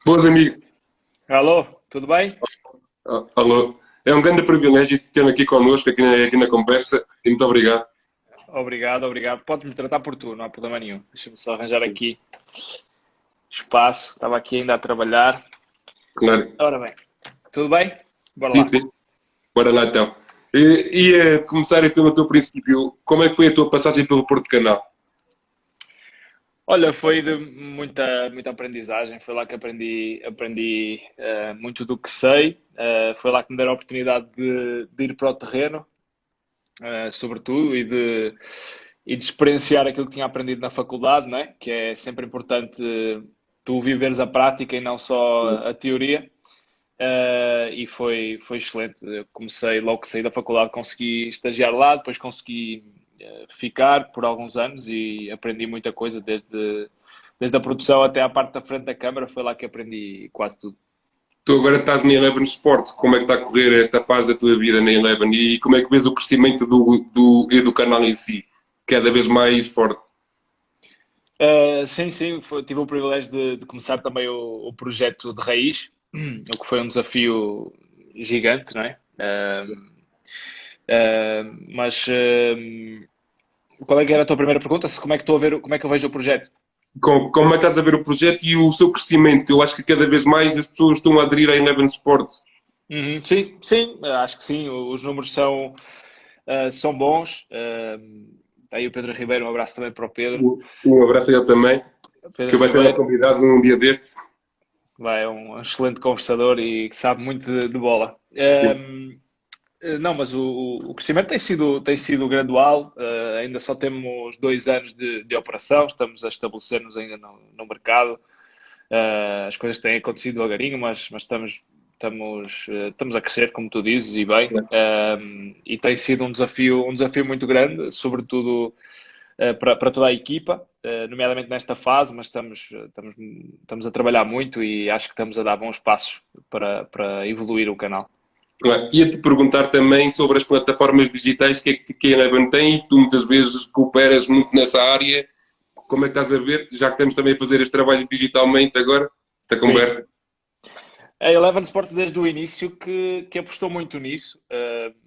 Boas, amigo. Alô, tudo bem? Alô. É um grande privilégio ter aqui connosco, aqui na conversa, e muito obrigado. Obrigado, obrigado. Pode-me tratar por tu, não há problema nenhum. Deixa-me só arranjar aqui espaço. Estava aqui ainda a trabalhar. Claro. Ora bem, tudo bem? Bora Sim, lá. sim. Bora lá então. Ia começar pelo teu princípio. Como é que foi a tua passagem pelo Porto Canal? Olha, foi de muita aprendizagem. Foi lá que aprendi muito do que sei. Foi lá que me deram a oportunidade de ir para o terreno, sobretudo, e de experienciar aquilo que tinha aprendido na faculdade, não é? Que é sempre importante tu viveres a prática e não só a teoria. E foi excelente. Eu comecei logo que saí da faculdade, consegui estagiar lá, depois consegui ficar por alguns anos e aprendi muita coisa, desde a produção até à parte da frente da câmara. Foi lá que aprendi quase tudo. Tu agora estás na Eleven Sports. Como é que está a correr esta fase da tua vida na Eleven? E como é que vês o crescimento do canal em si? Cada vez mais forte. Sim, sim, tive o privilégio de começar também o projeto de raiz, o que foi um desafio gigante, não é? Mas qual é que era a tua primeira pergunta? Como é que estou a ver, como é que eu vejo o projeto? Como é que estás a ver o projeto e o seu crescimento? Eu acho que cada vez mais as pessoas estão a aderir à Eleven Sports. Uhum, sim, sim, acho que sim. Os números são bons. Tá aí o Pedro Ribeiro, um abraço também para o Pedro. Um abraço a ele também, que Pedro vai ser nosso Ribeiro, convidado num dia destes. vai, é um excelente conversador e que sabe muito de bola. Não, mas o crescimento tem sido gradual. Ainda só temos 2 anos de operação, estamos a estabelecer-nos ainda no mercado. As coisas têm acontecido devagarinho, mas estamos a crescer, como tu dizes, e bem. E tem sido um desafio muito grande, sobretudo para toda a equipa, nomeadamente nesta fase, mas estamos a trabalhar muito e acho que estamos a dar bons passos para evoluir o canal. Claro. Ia-te perguntar também sobre as plataformas digitais que a Eleven tem e tu muitas vezes cooperas muito nessa área. Como é que estás a ver? Já que estamos também a fazer este trabalho digitalmente agora, esta Sim, conversa. a Eleven Sports desde o início que apostou muito nisso,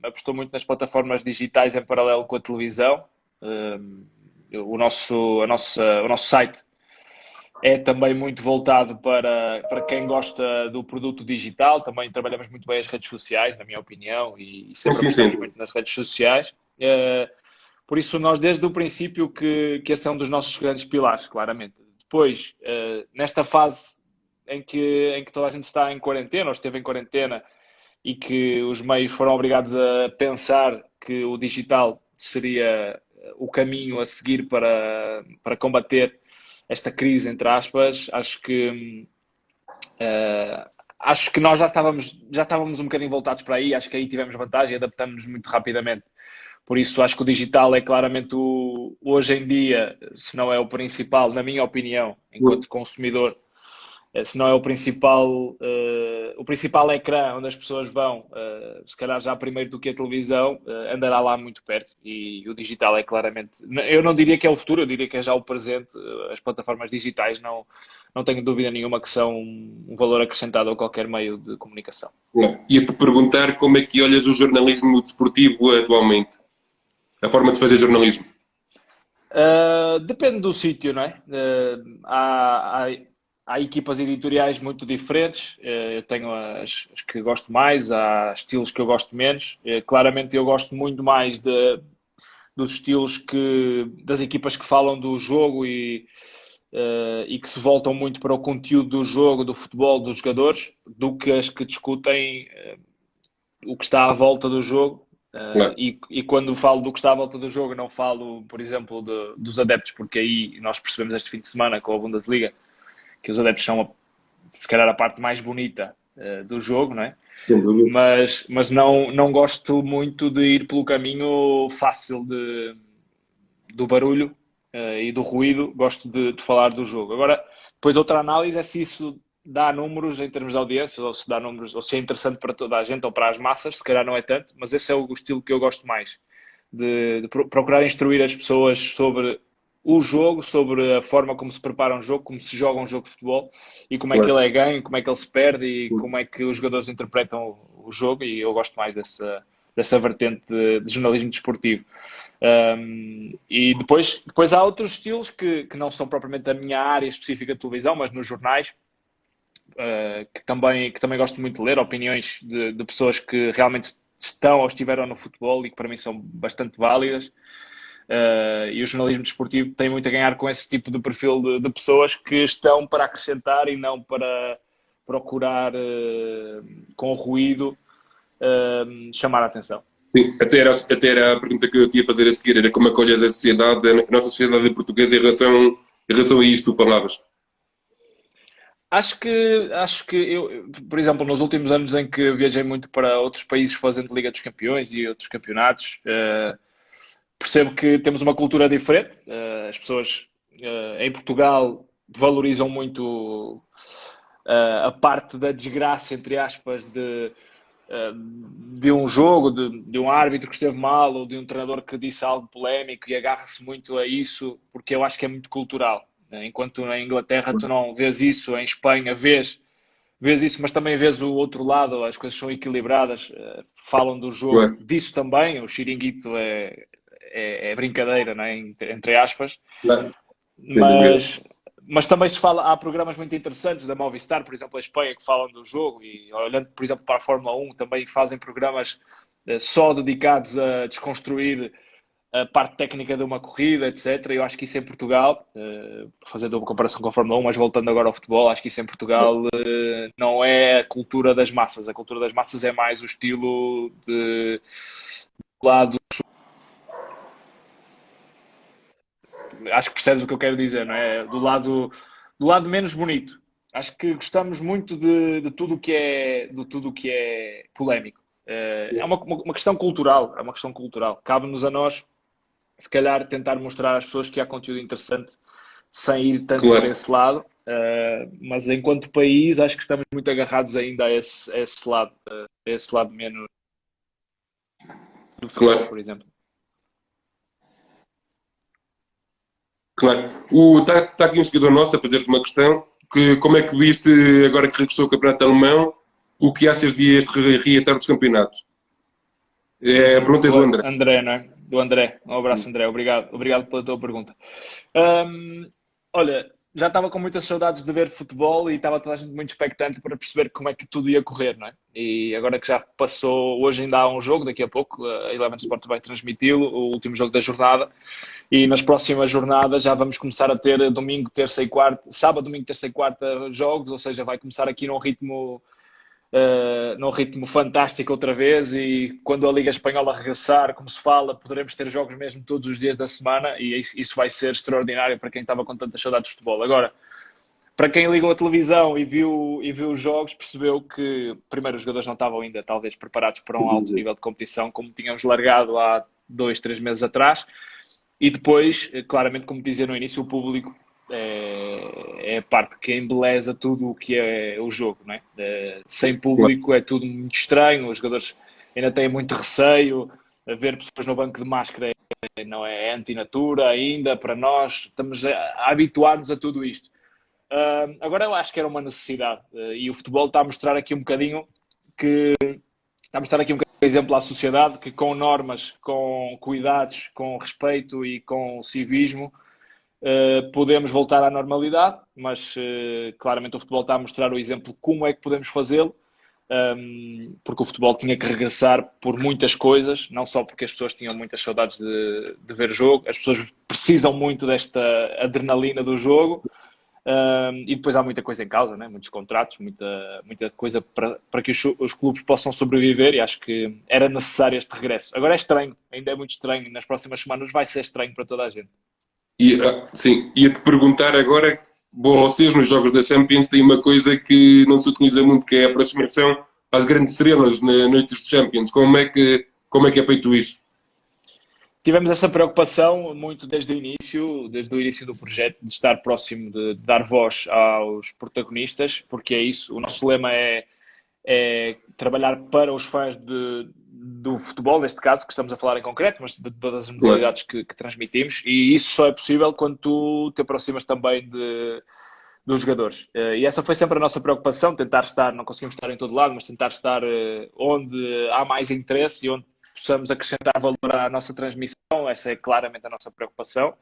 apostou muito nas plataformas digitais em paralelo com a televisão. O nosso site é também muito voltado para quem gosta do produto digital. Também trabalhamos muito bem as redes sociais, na minha opinião, e Sim, sempre sim, sim. apostamos muito nas redes sociais. Por isso, nós desde o princípio que esse é um dos nossos grandes pilares, claramente. Depois, nesta fase em que toda a gente está em quarentena, ou esteve em quarentena, e que os meios foram obrigados a pensar que o digital seria o caminho a seguir para combater esta crise, entre aspas, acho que nós já estávamos um bocadinho voltados para aí. Acho que aí tivemos vantagem e adaptamos-nos muito rapidamente. Por isso, acho que o digital é claramente hoje em dia, se não é o principal, na minha opinião, enquanto consumidor, se não é o principal ecrã onde as pessoas vão, se calhar já primeiro do que a televisão, andará lá muito perto. E o digital é claramente, eu não diria que é o futuro, eu diria que é já o presente. As plataformas digitais não tenho dúvida nenhuma que são um valor acrescentado a qualquer meio de comunicação. Ia-te perguntar como é que olhas o jornalismo desportivo atualmente. A forma de fazer jornalismo. Depende do sítio, não é? Há equipas editoriais muito diferentes. Eu tenho as que gosto mais, há estilos que eu gosto menos. Claramente, eu gosto muito mais dos estilos das equipas que falam do jogo e que se voltam muito para o conteúdo do jogo, do futebol, dos jogadores, do que as que discutem o que está à volta do jogo. Claro. E quando falo do que está à volta do jogo, não falo, por exemplo, dos adeptos, porque aí nós percebemos este fim de semana com a Bundesliga que os adeptos são, se calhar, a parte mais bonita do jogo, não é? Sem dúvida. Mas não gosto muito de ir pelo caminho fácil do barulho e do ruído. Gosto de falar do jogo. Agora, depois outra análise é se isso dá números em termos de audiências, ou se dá números, ou se é interessante para toda a gente ou para as massas. Se calhar não é tanto, mas esse é o estilo que eu gosto mais, de procurar instruir as pessoas sobre o jogo, sobre a forma como se prepara um jogo, como se joga um jogo de futebol e como é que Claro. ele é ganho, como é que ele se perde e como é que os jogadores interpretam o jogo. E eu gosto mais dessa vertente de jornalismo desportivo. E depois há outros estilos que não são propriamente a minha área específica de televisão, mas nos jornais, que também gosto muito de ler, opiniões de pessoas que realmente estão ou estiveram no futebol e que para mim são bastante válidas. E o jornalismo desportivo tem muito a ganhar com esse tipo de perfil de pessoas que estão para acrescentar e não para procurar, com ruído, chamar a atenção. Sim, até era a pergunta que eu tinha a fazer a seguir, era como acolhes a sociedade, a nossa sociedade portuguesa em relação a isto que tu falavas. Acho que eu, por exemplo, nos últimos anos em que viajei muito para outros países fazendo Liga dos Campeões e outros campeonatos, percebo que temos uma cultura diferente. As pessoas em Portugal valorizam muito a parte da desgraça, entre aspas, de um jogo, de um árbitro que esteve mal ou de um treinador que disse algo polémico e agarra-se muito a isso, porque eu acho que é muito cultural. Enquanto na Inglaterra tu não vês isso, em Espanha vês isso, mas também vês o outro lado, as coisas são equilibradas, falam do jogo, Claro, disso também, o xiringuito é brincadeira, não é? Entre aspas, claro, sem dúvida. mas, mas também se fala, há programas muito interessantes da Movistar, por exemplo, a Espanha, que falam do jogo, e olhando, por exemplo, para a Fórmula 1, também fazem programas só dedicados a desconstruir a parte técnica de uma corrida, etc. Eu acho que isso em Portugal, fazendo uma comparação com a Fórmula 1, mas voltando agora ao futebol, acho que isso em Portugal não é a cultura das massas. A cultura das massas é mais o estilo de lado. Acho que percebes o que eu quero dizer, não é? Do lado menos bonito. Acho que gostamos muito de tudo que é polémico. É uma questão cultural, é uma questão cultural. Cabe-nos a nós, se calhar, tentar mostrar às pessoas que há conteúdo interessante sem ir tanto por Claro, esse lado. Mas enquanto país, acho que estamos muito agarrados ainda a esse lado menos do futebol, claro, por exemplo. claro. Está aqui um seguidor nosso a fazer-te uma questão, que como é que viste, agora que regressou o campeonato alemão, o que achas de este reatar dos campeonatos? A pergunta é Do do André. André, não é? Do André. Um abraço, André. Obrigado pela tua pergunta. Olha, já estava com muitas saudades de ver futebol e estava toda a gente muito expectante para perceber como é que tudo ia correr, não é? E agora que já passou, hoje ainda há um jogo, daqui a pouco, a Eleven Sport vai transmiti-lo, o último jogo da jornada, e nas próximas jornadas já vamos começar a ter domingo, terça e quarta, sábado, domingo, terça e quarta jogos, ou seja, vai começar aqui num ritmo fantástico outra vez, e quando a Liga Espanhola regressar, como se fala, poderemos ter jogos mesmo todos os dias da semana, e isso vai ser extraordinário para quem estava com tantas saudades de futebol. Agora, para quem ligou a televisão e viu os jogos, percebeu que, primeiro, os jogadores não estavam ainda, talvez, preparados para um alto nível de competição, como tínhamos largado há 2, 3 meses atrás, e depois, claramente, como dizia no início, o público é a parte que embeleza tudo o que é o jogo, não é? Sem Claro, público é tudo muito estranho, os jogadores ainda têm muito receio, a ver pessoas no banco de máscara não é antinatura ainda, para nós, estamos a habituar-nos a tudo isto. Agora eu acho que era uma necessidade, e o futebol está a mostrar aqui um bocadinho que está a mostrar aqui um bocadinho de exemplo à sociedade que com normas, com cuidados, com respeito e com civismo podemos voltar à normalidade, mas claramente o futebol está a mostrar o exemplo como é que podemos fazê-lo, porque o futebol tinha que regressar por muitas coisas, não só porque as pessoas tinham muitas saudades de ver jogo, as pessoas precisam muito desta adrenalina do jogo. E depois há muita coisa em causa, né? Muitos contratos, muita coisa para que os clubes possam sobreviver, e acho que era necessário este regresso. Agora é estranho, ainda é muito estranho, nas próximas semanas vai ser estranho para toda a gente. Sim, ia-te perguntar agora, bom, vocês nos jogos da Champions têm uma coisa que não se utiliza muito, que é a aproximação às grandes estrelas na noites de Champions. Como é que é feito isso? Tivemos essa preocupação muito desde o início do projeto, de estar próximo, de dar voz aos protagonistas, porque é isso, o nosso lema é trabalhar para os fãs do futebol, neste caso, que estamos a falar em concreto, mas de todas as Claro. modalidades que transmitimos, e isso só é possível quando tu te aproximas também dos jogadores. E essa foi sempre a nossa preocupação, tentar estar, não conseguimos estar em todo lado, mas tentar estar onde há mais interesse e onde possamos acrescentar valor à nossa transmissão. Essa é claramente a nossa preocupação.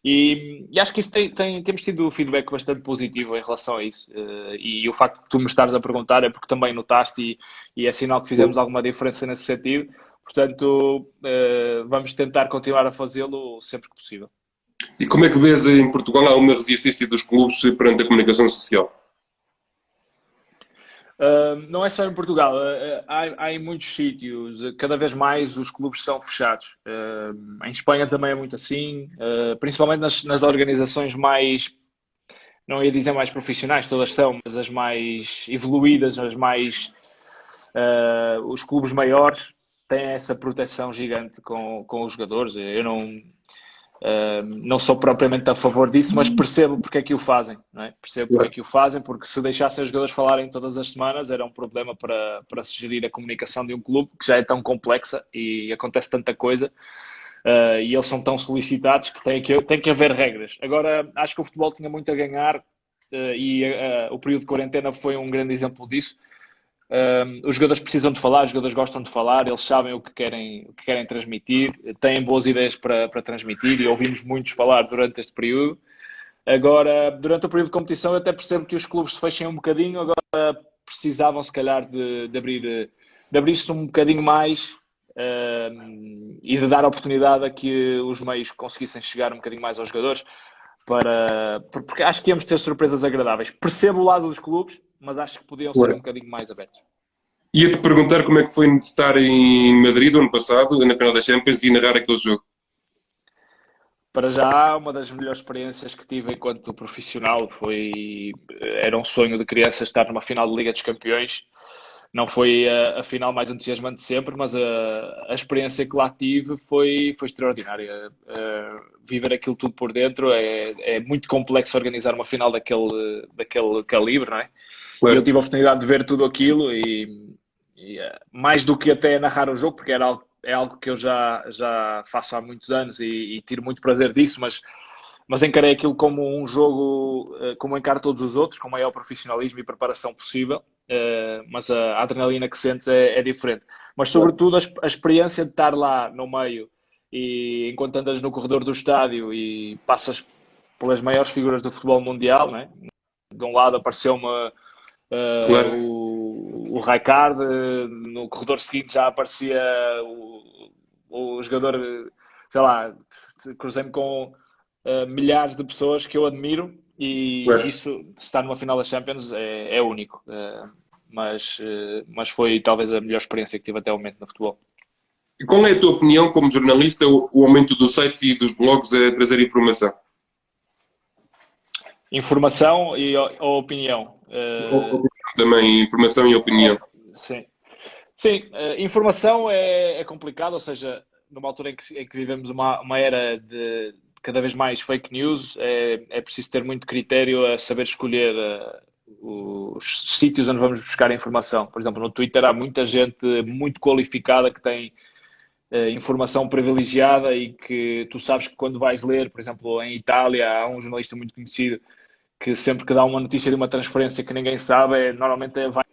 E acho que isso temos tido feedback bastante positivo em relação a isso. E o facto de tu me estares a perguntar é porque também notaste e é sinal que fizemos alguma diferença nesse sentido. Portanto, vamos tentar continuar a fazê-lo sempre que possível. E como é que vês em Portugal alguma resistência dos clubes perante a comunicação social? Não é só em Portugal, há em muitos sítios, cada vez mais os clubes são fechados. Em Espanha também é muito assim, principalmente nas organizações mais, não ia dizer mais profissionais, todas são, mas as mais evoluídas, os clubes maiores têm essa proteção gigante com os jogadores. Eu não sou propriamente a favor disso, mas percebo porque é que o fazem, não é? Percebo porque é que o fazem, porque se deixassem os jogadores falarem todas as semanas era um problema para se gerir a comunicação de um clube que já é tão complexa e acontece tanta coisa. E eles são tão solicitados que tem que haver regras. Agora, acho que o futebol tinha muito a ganhar o período de quarentena foi um grande exemplo disso. Os jogadores precisam de falar, os jogadores gostam de falar, eles sabem o que querem transmitir, têm boas ideias para transmitir e ouvimos muitos falar durante este período. Agora, durante o período de competição, eu até percebo que os clubes se fechem um bocadinho, agora precisavam, se calhar, de abrir-se um bocadinho mais e de dar oportunidade a que os meios conseguissem chegar um bocadinho mais aos jogadores, porque acho que íamos ter surpresas agradáveis. Percebo o lado dos clubes, mas acho que podiam ser um Claro. bocadinho mais abertos. Ia-te perguntar como é que foi estar em Madrid o ano passado, na final da Champions, e narrar aquele jogo. Para já, uma das melhores experiências que tive enquanto profissional era um sonho de criança estar numa final de Liga dos Campeões. Não foi a final mais entusiasmante de sempre, mas a experiência que lá tive foi extraordinária. Viver aquilo tudo por dentro é muito complexo organizar uma final daquele calibre, não é? E eu Claro. tive a oportunidade de ver tudo aquilo mais do que até narrar o jogo, porque é algo que eu já faço há muitos anos e tiro muito prazer disso, mas encarei aquilo como um jogo, como encaro todos os outros, com o maior profissionalismo e preparação possível, mas a adrenalina que sentes é diferente. Mas, sobretudo, a experiência de estar lá no meio e enquanto andas no corredor do estádio e passas pelas maiores figuras do futebol mundial, né? De um lado apareceu-me Claro. o Rijkaard, no corredor seguinte já aparecia o jogador, sei lá, cruzei-me com milhares de pessoas que eu admiro e Claro. isso, de estar numa final da Champions, é único. Mas foi talvez a melhor experiência que tive até o momento no futebol. E qual é a tua opinião, como jornalista, o aumento dos sites e dos blogs a trazer informação? Informação ou opinião? Também informação e opinião. Sim. Sim, informação é complicado, ou seja, numa altura em que vivemos uma era de cada vez mais fake news, é preciso ter muito critério a saber escolher os sítios onde vamos buscar a informação. Por exemplo, no Twitter há muita gente muito qualificada que tem informação privilegiada e que tu sabes que quando vais ler, por exemplo, em Itália, há um jornalista muito conhecido que sempre que dá uma notícia de uma transferência que ninguém sabe, normalmente vai.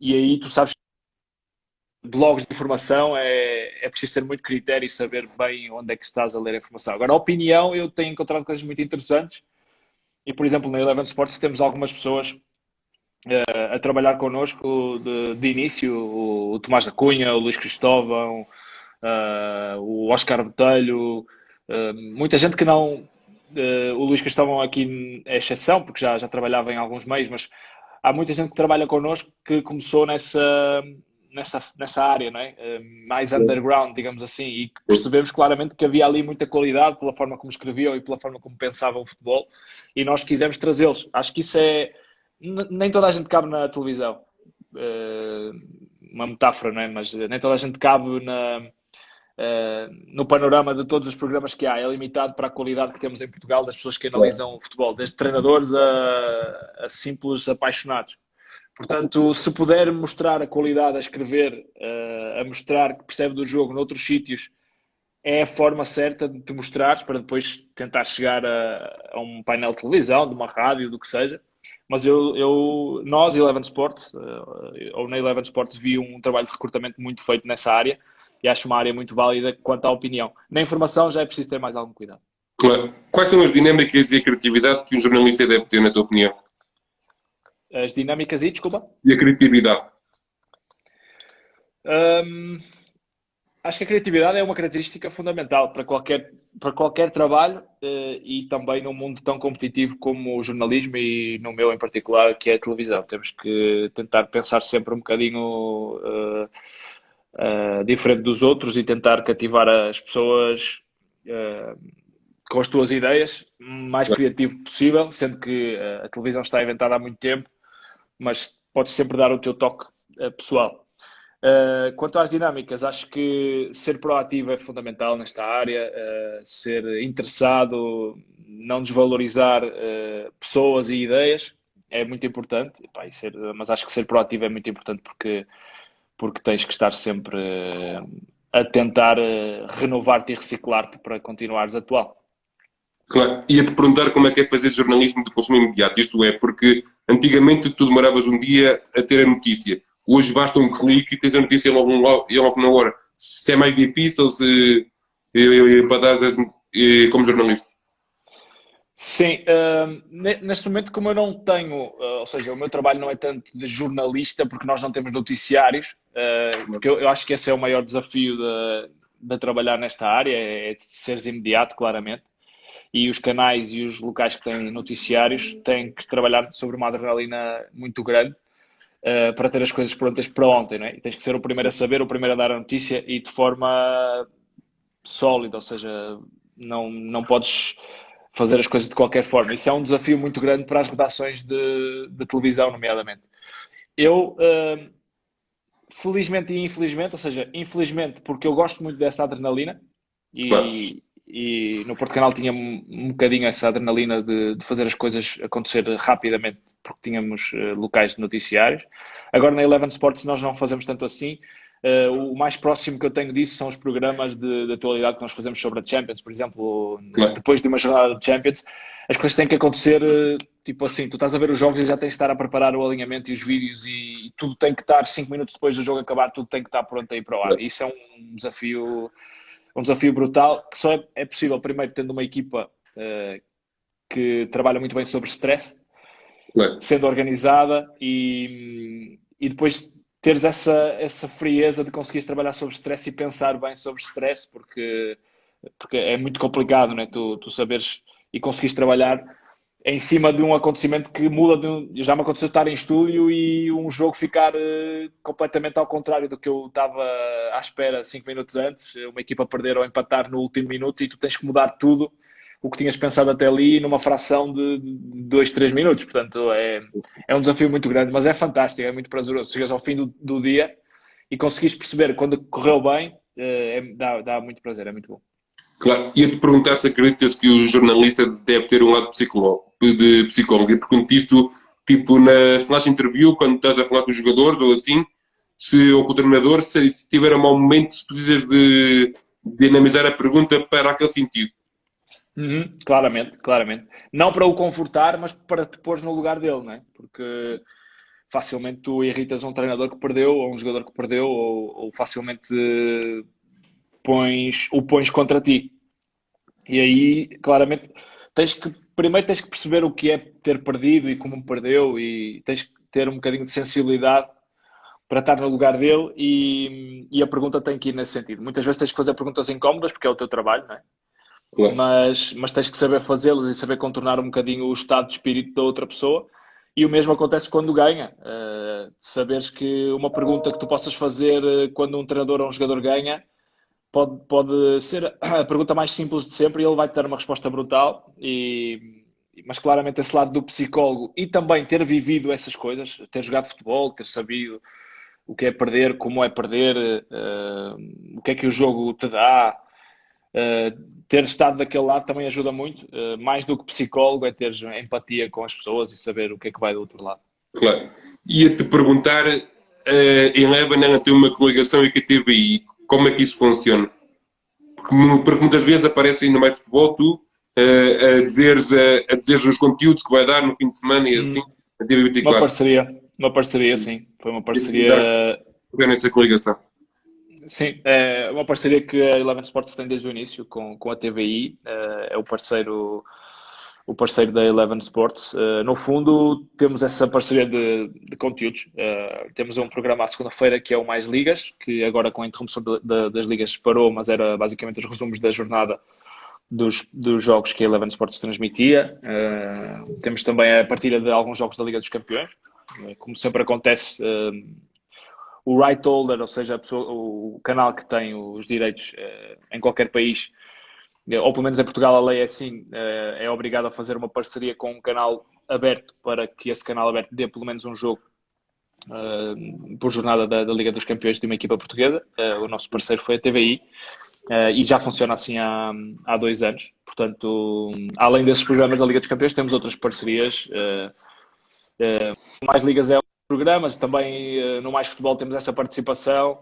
E aí tu sabes que blogs de informação é preciso ter muito critério e saber bem onde é que estás a ler a informação. Agora, a opinião, eu tenho encontrado coisas muito interessantes e, por exemplo, na Eleven Sports temos algumas pessoas a trabalhar connosco de início, o Tomás da Cunha, o Luís Cristóvão, o Oscar Botelho, muita gente que não. O Luís Cristóvão aqui é exceção, porque já trabalhava em alguns meios, mas há muita gente que trabalha connosco que começou nessa área, não é? Mais underground, digamos assim, e percebemos claramente que havia ali muita qualidade pela forma como escreviam e pela forma como pensavam o futebol, e nós quisemos trazê-los. Acho que isso nem toda a gente cabe na televisão. Uma metáfora, não é? Mas nem toda a gente cabe no panorama de todos os programas que há, é limitado para a qualidade que temos em Portugal das pessoas que analisam o futebol, desde treinadores a simples apaixonados. Portanto, se puder mostrar a qualidade a escrever, a mostrar que percebe do jogo noutros sítios, é a forma certa de te mostrares para depois tentar chegar a um painel de televisão, de uma rádio, do que seja. Mas nós, Eleven Sports, ou na Eleven Sports, vi um trabalho de recrutamento muito feito nessa área e acho uma área muito válida quanto à opinião. Na informação já é preciso ter mais algum cuidado. Claro. Quais são as dinâmicas e a criatividade que um jornalista deve ter, na tua opinião? As dinâmicas e, desculpa? E a criatividade? Acho que a criatividade é uma característica fundamental para qualquer trabalho e também num mundo tão competitivo como o jornalismo e no meu em particular, que é a televisão. Temos que tentar pensar sempre um bocadinho diferente dos outros e tentar cativar as pessoas com as tuas ideias, mais criativo possível, sendo que a televisão está inventada há muito tempo, mas podes sempre dar o teu toque pessoal. Quanto às dinâmicas, acho que ser proativo é fundamental nesta área, ser interessado, não desvalorizar pessoas e ideias é muito importante, mas acho que ser proativo é muito importante porque tens que estar sempre a tentar renovar-te e reciclar-te para continuares atual. Claro, ia-te perguntar como é que é fazer jornalismo de consumo imediato, isto é, porque antigamente tu demoravas um dia a ter a notícia. Hoje basta um clique e tens a notícia logo na hora. Se é mais difícil, se para dar como jornalista. Sim, neste momento, como eu não tenho, ou seja, o meu trabalho não é tanto de jornalista, porque nós não temos noticiários, porque eu acho que esse é o maior desafio de trabalhar nesta área, é de seres imediato, claramente. E os canais e os locais que têm noticiários têm que trabalhar sobre uma adrenalina muito grande. Para ter as coisas prontas para ontem, não é? E tens que ser o primeiro a saber, o primeiro a dar a notícia e de forma sólida, ou seja, não podes fazer as coisas de qualquer forma. Isso é um desafio muito grande para as redações de televisão, nomeadamente. Eu, felizmente e infelizmente, ou seja, infelizmente porque eu gosto muito dessa adrenalina e no Porto Canal tinha um bocadinho essa adrenalina de fazer as coisas acontecer rapidamente, porque tínhamos locais de noticiários. Agora na Eleven Sports nós não fazemos tanto assim. O mais próximo que eu tenho disso são os programas de atualidade que nós fazemos sobre a Champions, por exemplo, depois de uma jornada de Champions, as coisas têm que acontecer tipo assim, tu estás a ver os jogos e já tens de estar a preparar o alinhamento e os vídeos e tudo tem que estar 5 minutos depois do jogo acabar, tudo tem que estar pronto aí para o ar. Isso é um desafio brutal, que só é possível, primeiro, tendo uma equipa que trabalha muito bem sobre stress, sendo organizada e depois teres essa frieza de conseguires trabalhar sobre stress e pensar bem sobre stress, porque é muito complicado, né? Tu saberes e conseguires trabalhar em cima de um acontecimento que muda já me aconteceu estar em estúdio e um jogo ficar completamente ao contrário do que eu estava à espera 5 minutos antes, uma equipa perder ou empatar no último minuto e tu tens que mudar tudo o que tinhas pensado até ali numa fração de 2, 3 minutos. Portanto, é um desafio muito grande, mas é fantástico, é muito prazeroso. Chegas ao fim do dia e conseguires perceber quando correu bem, dá muito prazer, é muito bom. Claro, ia-te perguntar se acreditas que o jornalista deve ter um lado psicólogo. E pergunto isto, tipo, na flash interview, quando estás a falar com os jogadores ou assim, ou com o treinador, se tiver um mau momento, se precisas de dinamizar a pergunta para aquele sentido. Claramente. Não para o confortar, mas para te pôr no lugar dele, não é? Porque facilmente tu irritas um treinador que perdeu ou um jogador que perdeu ou facilmente o pões contra ti. E aí, claramente, primeiro tens que perceber o que é ter perdido e como perdeu e tens que ter um bocadinho de sensibilidade para estar no lugar dele e a pergunta tem que ir nesse sentido. Muitas vezes tens que fazer perguntas incómodas porque é o teu trabalho, não é? Claro. Mas tens que saber fazê-las e saber contornar um bocadinho o estado de espírito da outra pessoa. E o mesmo acontece quando ganha. Saberes que uma pergunta que tu possas fazer quando um treinador ou um jogador ganha pode ser a pergunta mais simples de sempre e ele vai-te dar uma resposta brutal. Mas claramente esse lado do psicólogo e também ter vivido essas coisas, ter jogado futebol, ter sabido o que é perder, como é perder, o que é que o jogo te dá. Ter estado daquele lado também ajuda muito. Mais do que psicólogo, é ter empatia com as pessoas e saber o que é que vai do outro lado. Claro. Ia-te perguntar, em Lebanon ela tem uma coligação e com a TVI, como é que isso funciona? Porque muitas vezes aparece aí no Mais Futebol tu a dizeres os conteúdos que vai dar no fim de semana e assim, a TV24. Uma parceria, sim. Foi uma parceria. Nessa coligação. Sim, é uma parceria que a Eleven Sports tem desde o início com a TVI, é o parceiro da Eleven Sports. No fundo, temos essa parceria de conteúdos. Temos um programa à segunda-feira que é o Mais Ligas, que agora com a interrupção das ligas parou, mas era basicamente os resumos da jornada dos jogos que a Eleven Sports transmitia. Temos também a partilha de alguns jogos da Liga dos Campeões. Como sempre acontece, o right holder, ou seja, o canal que tem os direitos em qualquer país, ou pelo menos em Portugal a lei é assim, é obrigado a fazer uma parceria com um canal aberto para que esse canal aberto dê pelo menos um jogo por jornada da Liga dos Campeões de uma equipa portuguesa. O nosso parceiro foi a TVI e já funciona assim há 2 anos. Portanto, além desses programas da Liga dos Campeões, temos outras parcerias. Mais Ligas é programas, também no Mais Futebol temos essa participação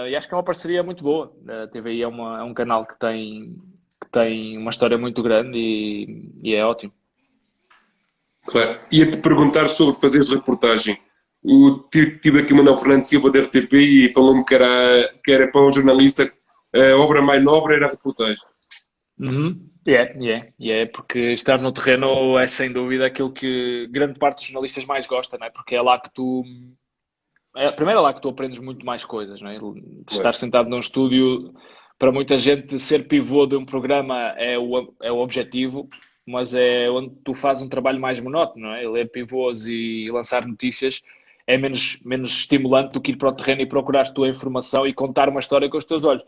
e acho que é uma parceria muito boa. A TVI é um canal que tem uma história muito grande e é ótimo. Claro. Ia-te perguntar sobre fazeres reportagem. Tive aqui o Manuel Fernando Silva da RTP e falou-me que era para um jornalista a obra mais nobre era a reportagem. Porque estar no terreno é sem dúvida aquilo que grande parte dos jornalistas mais gosta, não é? Porque é lá que primeiro é lá que tu aprendes muito mais coisas, não é? Estar sentado num estúdio, para muita gente ser pivô de um programa é o objetivo, mas é onde tu fazes um trabalho mais monótono, não é? Ler pivôs e lançar notícias é menos estimulante do que ir para o terreno e procurar a tua informação e contar uma história com os teus olhos.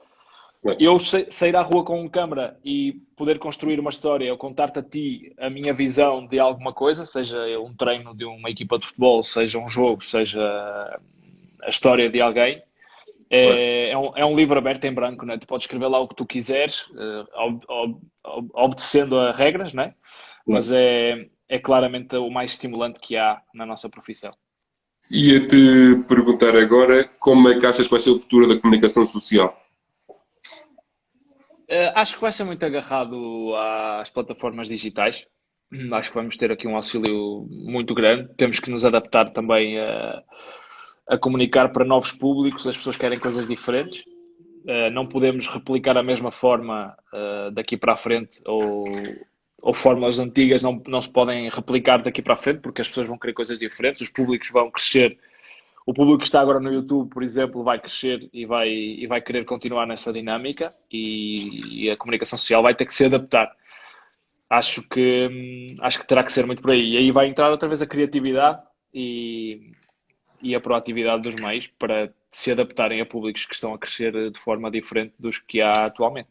Eu sair à rua com uma câmara e poder construir uma história, ou contar-te a ti a minha visão de alguma coisa, seja um treino de uma equipa de futebol, seja um jogo, seja a história de alguém, é um livro aberto em branco, né? Tu podes escrever lá o que tu quiseres, obedecendo a regras, né? Mas é claramente o mais estimulante que há na nossa profissão. Ia-te perguntar agora como é que achas que vai ser o futuro da comunicação social? Acho que vai ser muito agarrado às plataformas digitais. Acho que vamos ter aqui um auxílio muito grande. Temos que nos adaptar também a comunicar para novos públicos. As pessoas querem coisas diferentes. Não podemos replicar a mesma forma daqui para a frente ou fórmulas antigas não se podem replicar daqui para a frente porque as pessoas vão querer coisas diferentes, os públicos vão crescer. O público que está agora no YouTube, por exemplo, vai crescer e vai querer continuar nessa dinâmica e a comunicação social vai ter que se adaptar. Acho que terá que ser muito por aí. E aí vai entrar outra vez a criatividade e a proatividade dos meios para se adaptarem a públicos que estão a crescer de forma diferente dos que há atualmente.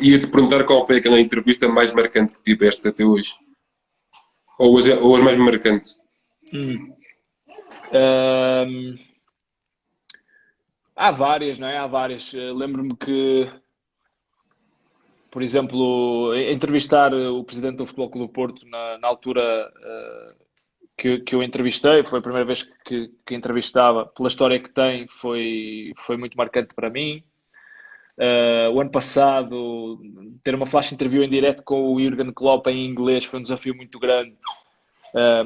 Ia-te perguntar qual foi aquela entrevista mais marcante que tiveste até hoje? Ou as mais marcantes? Há várias, não é? Há várias. Lembro-me que, por exemplo, entrevistar o presidente do Futebol Clube do Porto na altura que eu entrevistei, foi a primeira vez que entrevistava, pela história que tem, foi muito marcante para mim. O ano passado, ter uma flash interview em direto com o Jürgen Klopp em inglês foi um desafio muito grande.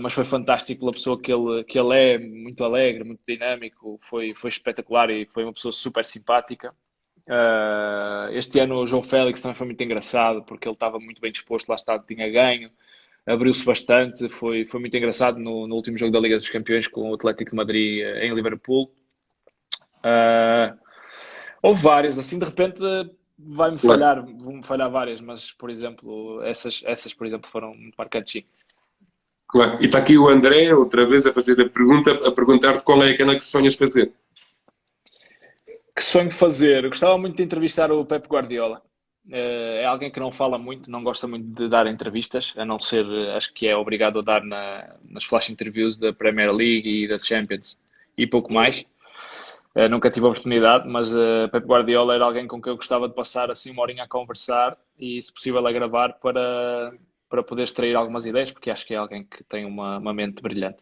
Mas foi fantástico pela pessoa que ele é, muito alegre, muito dinâmico, foi espetacular e foi uma pessoa super simpática. Este ano o João Félix também foi muito engraçado porque ele estava muito bem disposto, lá está, tinha ganho, abriu-se bastante, foi muito engraçado no último jogo da Liga dos Campeões com o Atlético de Madrid em Liverpool. Houve várias, assim de repente vão-me falhar várias, mas por exemplo, essas por exemplo foram muito marcantes, sim. Claro. E está aqui o André, outra vez, a fazer a pergunta, a perguntar-te qual é aquela que sonhas fazer. Que sonho fazer? Eu gostava muito de entrevistar o Pep Guardiola. É alguém que não fala muito, não gosta muito de dar entrevistas, a não ser, acho que é obrigado a dar nas flash interviews da Premier League e da Champions e pouco mais. Nunca tive a oportunidade, mas Pep Guardiola era alguém com quem eu gostava de passar assim uma horinha a conversar e, se possível, a gravar para poder extrair algumas ideias, porque acho que é alguém que tem uma mente brilhante.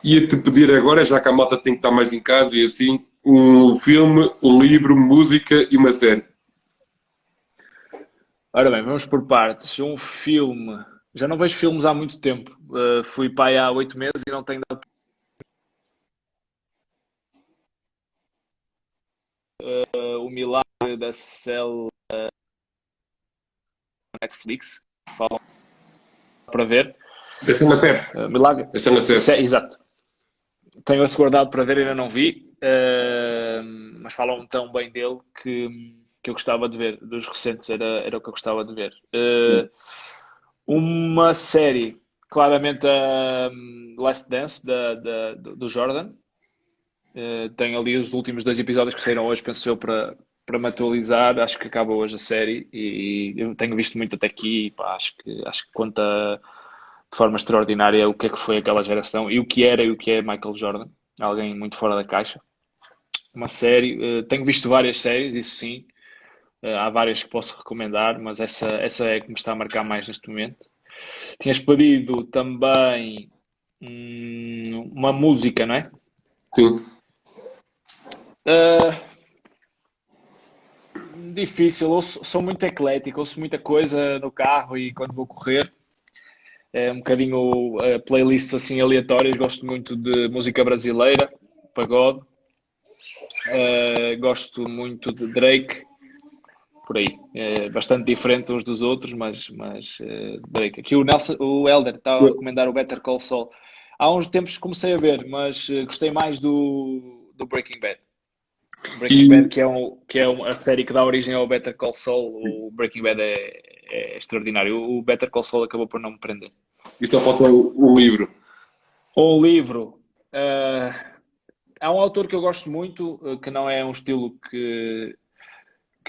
Ia-te pedir agora, já que a malta tem que estar mais em casa e assim, um filme, um livro, música e uma série. Ora bem, vamos por partes. Um filme. Já não vejo filmes há muito tempo. Fui pai há 8 meses e não tenho dado o Milagre da Célula Netflix. Falam para ver. Essa é uma série. Milagre. Essa é uma série. Exato. Tenho-esse guardado para ver, ainda não vi. Mas falam tão bem dele que eu gostava de ver. Dos recentes era o que eu gostava de ver. Uma série, claramente a Last Dance do Jordan. Tenho ali os últimos 2 episódios que saíram hoje, penso eu, para me atualizar. Acho que acaba hoje a série e eu tenho visto muito até aqui. E, pá, acho que conta de forma extraordinária o que é que foi aquela geração e o que era e o que é Michael Jordan. Alguém muito fora da caixa. Uma série, tenho visto várias séries, isso sim. Há várias que posso recomendar, mas essa é que me está a marcar mais neste momento. Tinhas pedido também uma música, não é? Sim. Uh, Difícil, sou muito eclético, ouço muita coisa no carro e quando vou correr. É um bocadinho playlists assim aleatórias. Gosto muito de música brasileira, pagode. Gosto muito de Drake, por aí. É bastante diferente uns dos outros, mas Drake. Aqui o Elder está a recomendar o Better Call Saul. Há uns tempos comecei a ver, mas gostei mais do Breaking Bad. Breaking Bad, que é a série que dá origem ao Better Call Saul. O Breaking Bad é extraordinário. O Better Call Saul acabou por não me prender. Isto só falta o livro. Um livro. Há um autor que eu gosto muito, que não é um estilo que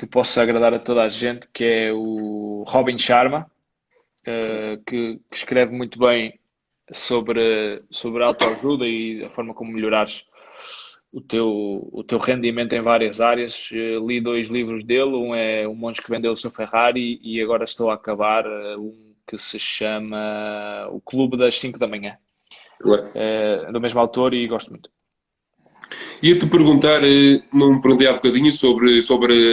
possa agradar a toda a gente, que é o Robin Sharma, que escreve muito bem sobre autoajuda e a forma como melhorares o teu rendimento em várias áreas. Li 2 livros dele, um é O Monge que Vendeu o Seu Ferrari e agora estou a acabar um que se chama O Clube das 5 da Manhã. Do mesmo autor e gosto muito. Ia-te perguntar, não me perguntei há bocadinho sobre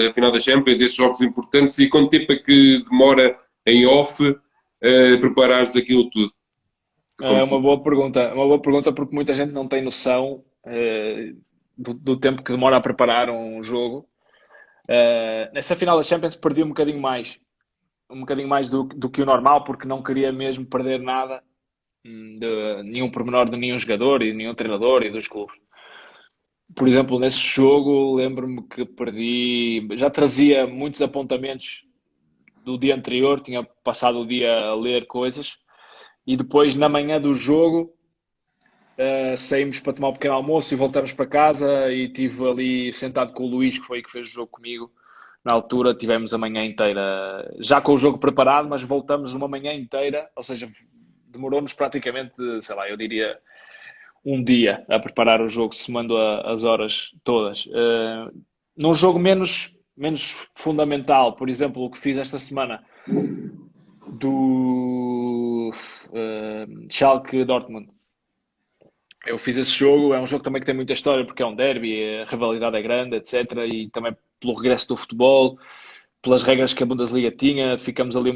a final da Champions, esses jogos importantes, e quanto tempo é que demora em off preparares aquilo tudo? É uma boa pergunta porque muita gente não tem noção do tempo que demora a preparar um jogo. Nessa final da Champions perdi um bocadinho mais do que o normal, porque não queria mesmo perder nada de nenhum pormenor de nenhum jogador e de nenhum treinador e dos clubes. Por exemplo, nesse jogo, lembro-me que perdi. Já trazia muitos apontamentos do dia anterior, tinha passado o dia a ler coisas e depois, na manhã do jogo, saímos para tomar um pequeno almoço e voltamos para casa. E estive ali sentado com o Luís, que foi que fez o jogo comigo. Na altura, tivemos a manhã inteira já com o jogo preparado, mas voltamos uma manhã inteira, ou seja, demorou-nos praticamente, sei lá, eu diria um dia a preparar o jogo, somando as horas todas. Num jogo menos fundamental, por exemplo, o que fiz esta semana do Schalke Dortmund. Eu fiz esse jogo, é um jogo também que tem muita história, porque é um derby, a rivalidade é grande, etc. E também pelo regresso do futebol, pelas regras que a Bundesliga tinha, fiquei ali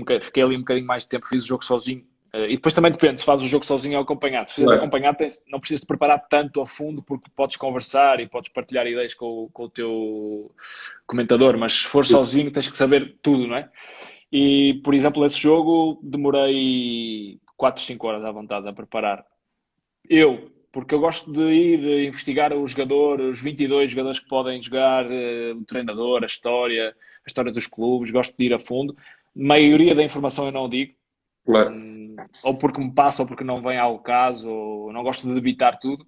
um bocadinho mais de tempo, fiz o jogo sozinho. E depois também depende, se fazes o jogo sozinho ou acompanhado. Se fizeres acompanhado, não precisas de preparar tanto a fundo, porque podes conversar e podes partilhar ideias com o teu comentador, mas se for sozinho tens que saber tudo, não é? E, por exemplo, esse jogo demorei 4, 5 horas à vontade a preparar. Porque eu gosto de ir investigar o jogador, os 22 jogadores que podem jogar, o treinador, a história dos clubes, gosto de ir a fundo. A maioria da informação eu não digo. Claro. Ou porque me passa, ou porque não vem ao caso, ou não gosto de debitar tudo,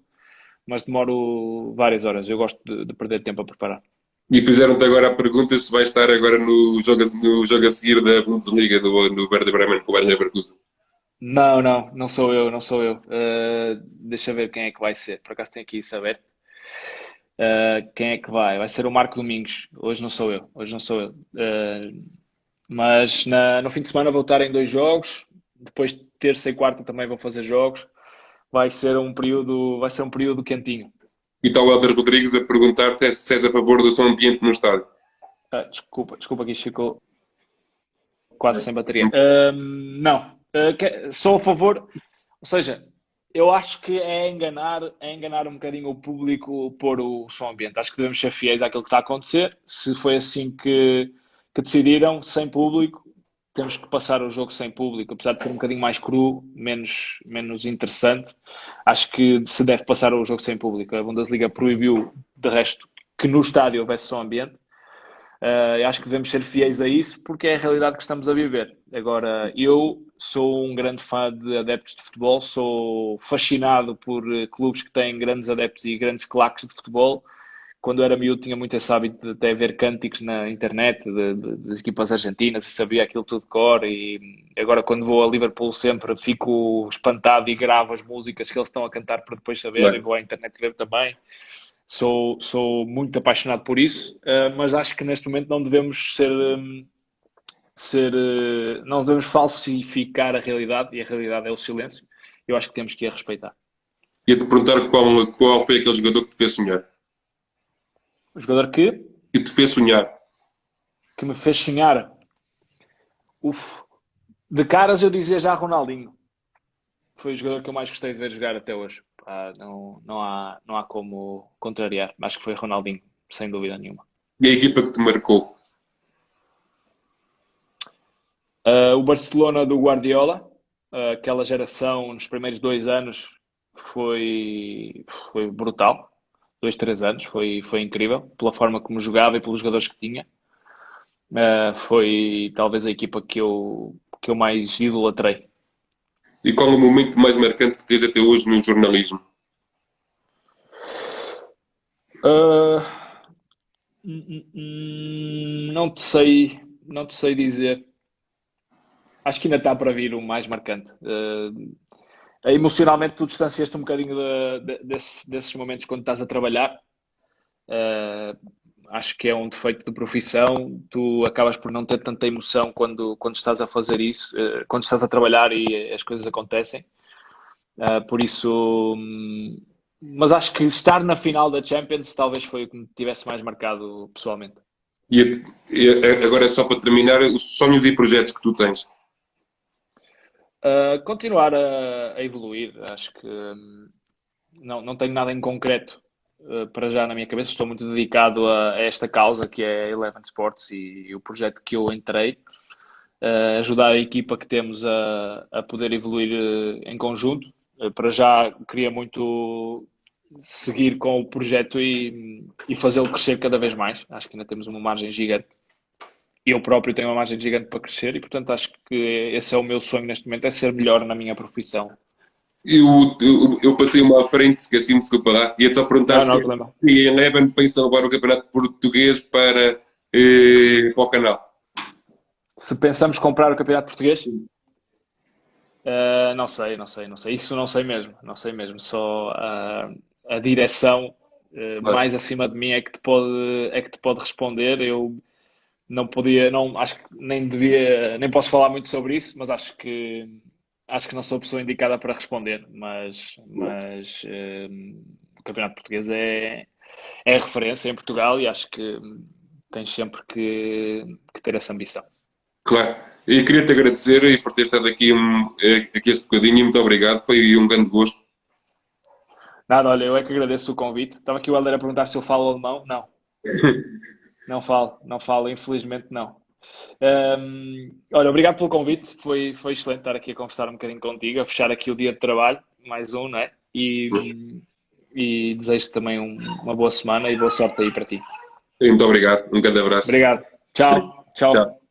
mas demoro várias horas. Eu gosto de perder tempo a preparar. E fizeram-te agora a pergunta se vai estar agora no jogo a seguir da Bundesliga, no Werder Bremen com o Bayern Leverkusen. Não sou eu. Deixa ver quem é que vai ser. Por acaso tenho aqui isso aberto. Quem é que vai? Vai ser o Marco Domingos. Hoje não sou eu. Hoje não sou eu. Mas no fim de semana vou estar em 2 jogos. Depois, terça e quarta também vou fazer jogos. Vai ser um período quentinho. E está o Helder Rodrigues a perguntar-te se és a favor do som ambiente no estádio. Desculpa que isto ficou quase sem bateria. Não. Sou a favor. Ou seja, eu acho que é enganar um bocadinho o público pôr o som ambiente. Acho que devemos ser fiéis àquilo que está a acontecer. Se foi assim que decidiram, sem público, temos que passar o jogo sem público, apesar de ser um bocadinho mais cru, menos interessante. Acho que se deve passar o jogo sem público. A Bundesliga proibiu, de resto, que no estádio houvesse som ambiente. Acho que devemos ser fiéis a isso porque é a realidade que estamos a viver. Agora, eu sou um grande fã de adeptos de futebol, sou fascinado por clubes que têm grandes adeptos e grandes claques de futebol. Quando era miúdo tinha muito esse hábito de até ver cânticos na internet das equipas argentinas e sabia aquilo tudo de cor, e agora quando vou a Liverpool sempre fico espantado e gravo as músicas que eles estão a cantar para depois saber, e Bem, vou à internet ver também. Sou muito apaixonado por isso, mas acho que neste momento não devemos não devemos falsificar a realidade, e a realidade é o silêncio. Eu acho que temos que a respeitar. ia-te perguntar qual foi aquele jogador que te fez sonhar. O jogador Que te fez sonhar. que me fez sonhar, uf, de caras eu dizia já Ronaldinho. Foi o jogador que eu mais gostei de ver jogar até hoje. Não há como contrariar. Acho que foi Ronaldinho, sem dúvida nenhuma. E a equipa que te marcou. O Barcelona do Guardiola, aquela geração nos primeiros 2 anos foi brutal. 2, 3 anos, foi incrível pela forma como jogava e pelos jogadores que tinha. Foi talvez a equipa que eu mais idolatrei. E qual o momento mais marcante que tens até hoje no jornalismo? Uh, não te sei dizer. Acho que ainda está para vir o mais marcante. Emocionalmente, tu distanciaste um bocadinho desses momentos quando estás a trabalhar. Uh, Acho que é um defeito de profissão. Tu acabas por não ter tanta emoção quando estás a fazer isso, quando estás a trabalhar e as coisas acontecem. Por isso, mas acho que estar na final da Champions talvez foi o que me tivesse mais marcado pessoalmente. Agora é só para terminar, os sonhos e projetos que tu tens. Continuar a evoluir. Acho que não tenho nada em concreto para já na minha cabeça. Estou muito dedicado a esta causa que é a Eleven Sports e o projeto que eu entrei. Ajudar a equipa que temos a poder evoluir em conjunto. Para já queria muito seguir com o projeto e fazê-lo crescer cada vez mais. Acho que ainda temos uma margem gigante. Eu próprio tenho uma margem gigante para crescer e, portanto, acho que esse é o meu sonho neste momento, é ser melhor na minha profissão. Eu passei uma à frente, esqueci-me, desculpa lá. Ia-te só perguntar Não, se não, problema. a Eleven pensa levar o campeonato português para o canal. Se pensamos comprar o campeonato português, não sei, não sei, não sei. Isso não sei mesmo, não sei mesmo. Só a direção Claro. mais acima de mim é que te pode responder. Eu não podia, não, acho que nem devia, nem posso falar muito sobre isso, mas acho que não sou a pessoa indicada para responder. Mas o campeonato português é referência em Portugal e acho que tens sempre que ter essa ambição. Claro. E queria-te agradecer e por ter estado aqui este bocadinho e muito obrigado. Foi um grande gosto. Nada, olha, eu é que agradeço o convite. Estava aqui o Helder a perguntar se eu falo alemão. Não, não falo, infelizmente não. Olha, obrigado pelo convite. Foi excelente estar aqui a conversar um bocadinho contigo, a fechar aqui o dia de trabalho, mais um, não é? E desejo-te também uma boa semana e boa sorte aí para ti. Muito obrigado. Um grande abraço. Obrigado. Tchau. Tchau. Tchau.